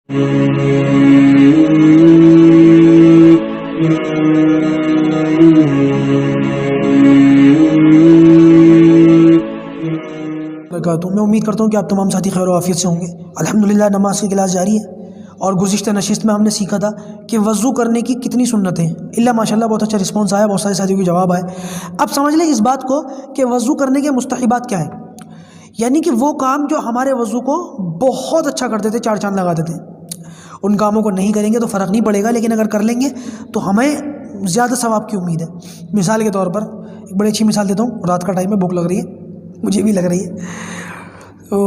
میں امید کرتا ہوں کہ آپ تمام ساتھی خیر و عافیت سے ہوں گے۔ الحمدللہ نماز کی کلاس جاری ہے، اور گزشتہ نشست میں ہم نے سیکھا تھا کہ وضو کرنے کی کتنی سنتیں ہیں۔ اللہ ماشاءاللہ بہت اچھا رسپانس آیا، بہت سارے ساتھیوں کے جواب آئے۔ اب سمجھ لیں اس بات کو کہ وضو کرنے کے مستحبات کیا ہیں، یعنی کہ وہ کام جو ہمارے وضو کو بہت اچھا کر دیتے، چار چاند لگا دیتے ہیں، ان کاموں کو نہیں کریں گے تو فرق نہیں پڑے گا، لیکن اگر کر لیں گے تو ہمیں زیادہ ثواب کی امید ہے۔ مثال کے طور پر ایک بڑی اچھی مثال دیتا ہوں، رات کا ٹائم ہے، بھوک لگ رہی ہے، مجھے بھی لگ رہی ہے، تو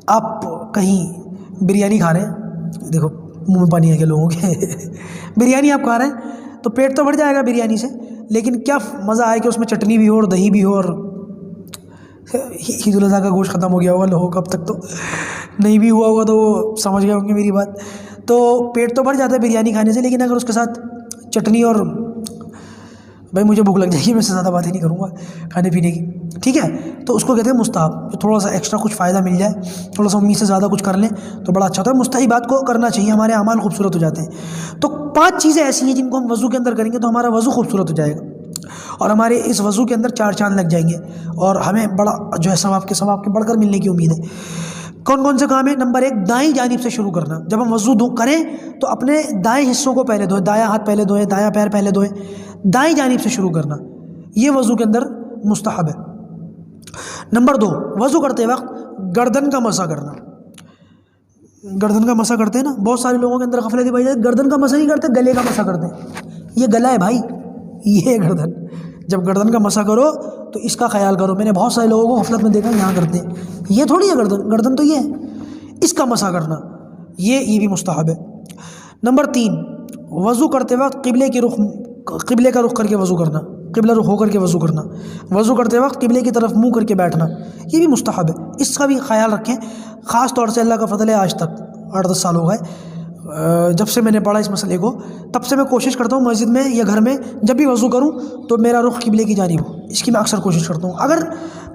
آپ کہیں بریانی کھا رہے ہیں، دیکھو منہ میں پانی ہے کہ لوگوں کے بریانی آپ کھا رہے ہیں تو پیٹ تو بھر جائے گا بریانی سے، لیکن کیا مزہ آئے کہ اس میں چٹنی بھی ہو اور دہی بھی ہو، اور عید الاضحیٰ کا گوشت ختم ہو گیا ہوگا لوگوں کا، اب تک تو نہیں بھی ہوا ہوگا تو وہ سمجھ گئے ہوں گے میری بات۔ تو پیٹ تو بھر جاتا ہے بریانی کھانے سے، لیکن اگر اس کے ساتھ چٹنی اور بھائی مجھے بھوک لگ جائے گی، میں سے زیادہ بات ہی نہیں کروں گا کھانے پینے کی، ٹھیک ہے، تو اس کو کہتے ہیں مستحب، تھوڑا سا ایکسٹرا کچھ فائدہ مل جائے، تھوڑا سا امید سے زیادہ کچھ کر لیں تو بڑا اچھا ہوتا ہے۔ مستحبات کو کرنا چاہیے، ہمارے اعمال خوبصورت ہو جاتے ہیں۔ تو 5 چیزیں ایسی ہیں جن کو ہم وضو کے اندر کریں گے تو ہمارا وضو خوبصورت ہو جائے گا، اور ہمارے اس وضو کے اندر 4 چاند لگ جائیں گے، اور ہمیں بڑا جو ہے ثواب کے بڑھ کر ملنے کی امید ہے۔ کون کون سے کام ہیں؟ نمبر 1، دائیں جانب سے شروع کرنا۔ جب ہم وضو کریں تو اپنے دائیں حصوں کو پہلے دھوئیں، دایاں ہاتھ پہلے دھوئیں، دایاں پیر پہلے دھوئیں، دائیں جانب سے شروع کرنا، یہ وضو کے اندر مستحب ہے۔ نمبر 2، وضو کرتے وقت گردن کا مسح کرنا۔ گردن کا مسح کرتے ہیں نا، بہت سارے لوگوں کے اندر غفلت ہے، بھائی گردن کا مسح نہیں کرتے، گلے کا مسح کرتے ہیں۔ یہ گلا ہے بھائی، یہ گردن، جب گردن کا مسح کرو تو اس کا خیال کرو۔ میں نے بہت سارے لوگوں کو غفلت میں دیکھا یہاں کرتے ہیں، یہ تھوڑی ہے گردن، گردن تو یہ ہے، اس کا مسح کرنا، یہ بھی مستحب ہے۔ نمبر 3، وضو کرتے وقت قبلے کا رخ کر کے وضو کرنا، قبلہ رخ ہو کر کے وضو کرنا۔ وضو کرتے وقت قبلے کی طرف منہ کر کے بیٹھنا، یہ بھی مستحب ہے، اس کا بھی خیال رکھیں۔ خاص طور سے اللہ کا فضل ہے، آج تک 8-10 سال ہو گئے جب سے میں نے پڑھا اس مسئلے کو، تب سے میں کوشش کرتا ہوں مسجد میں یا گھر میں جب بھی وضو کروں تو میرا رخ قبلے کی جانب ہو، اس کی میں اکثر کوشش کرتا ہوں۔ اگر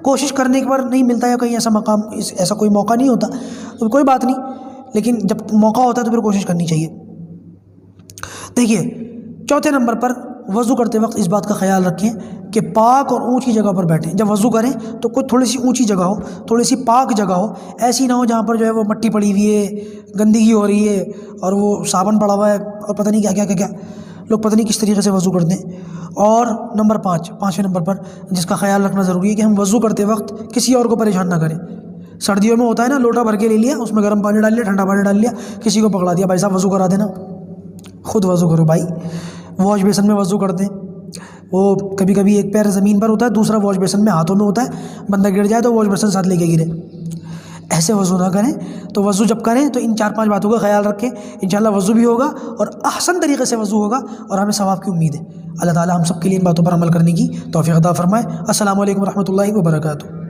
کوشش کرنے کے بعد نہیں ملتا یا کہیں ایسا مقام، ایسا کوئی موقع نہیں ہوتا تو کوئی بات نہیں، لیکن جب موقع ہوتا ہے تو پھر کوشش کرنی چاہیے۔ دیکھیے، چوتھے نمبر پر وضو کرتے وقت اس بات کا خیال رکھیں کہ پاک اور اونچی جگہ پر بیٹھیں۔ جب وضو کریں تو کوئی تھوڑی سی اونچی جگہ ہو، تھوڑی سی پاک جگہ ہو، ایسی نہ ہو جہاں پر جو ہے وہ مٹی پڑی ہوئی ہے، گندگی ہو رہی ہے اور وہ صابن پڑا ہوا ہے اور پتہ نہیں کیا لوگ پتہ نہیں کس طریقے سے وضو کرتے ہیں۔ اور نمبر 5، نمبر پر جس کا خیال رکھنا ضروری ہے کہ ہم وضو کرتے وقت کسی اور کو پریشان نہ کریں۔ سردیوں میں ہوتا ہے نا، لوٹا بھر کے لے لیا، اس میں گرم پانی ڈال لیا، ٹھنڈا پانی ڈال لیا، کسی کو پکڑا دیا، بھائی صاحب وضو کرا دینا، خود وضو کرو بھائی۔ واش بیسن میں وضو کرتے ہیں، وہ کبھی کبھی ایک پیر زمین پر ہوتا ہے، دوسرا واش بیسن میں ہاتھوں میں ہوتا ہے، بندہ گر جائے تو واش بیسن ساتھ لے کے گرے، ایسے وضو نہ کریں۔ تو وضو جب کریں تو ان 4-5 باتوں کا خیال رکھیں، انشاءاللہ وضو بھی ہوگا اور احسن طریقے سے وضو ہوگا اور ہمیں ثواب کی امید ہے۔ اللہ تعالی ہم سب کے لیے ان باتوں پر عمل کرنے کی توفیق عطا فرمائے۔ السلام علیکم ورحمۃ اللہ وبرکاتہ۔